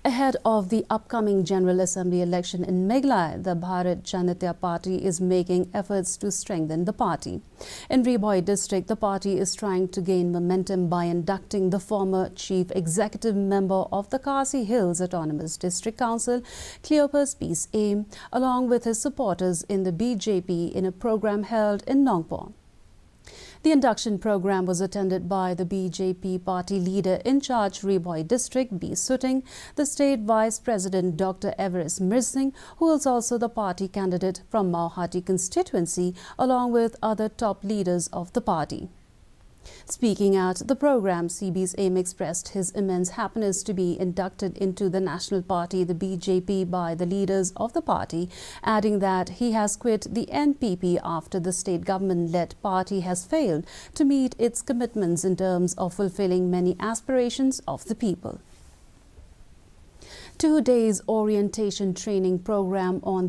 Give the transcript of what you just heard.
Ahead of the upcoming General Assembly election in Meghalaya, the Bharat Janata Party is making efforts to strengthen the party. In Ribhoi district, the party is trying to gain momentum by inducting the former chief executive member of the Khasi Hills Autonomous District Council, Cleophas Syiem, along with his supporters in the BJP in a program held in Nongpor. The induction program was attended by the BJP party leader in charge Ribhoi district, B. Sutting, the state vice president Dr. Everest Mirsing, who is also the party candidate from Mauhati constituency, along with other top leaders of the party. Speaking at the program, CB Syiem expressed his immense happiness to be inducted into the national party, the BJP, by the leaders of the party, adding that he has quit the NPP after the state government-led party has failed to meet its commitments in terms of fulfilling many aspirations of the people. 2 days orientation training program on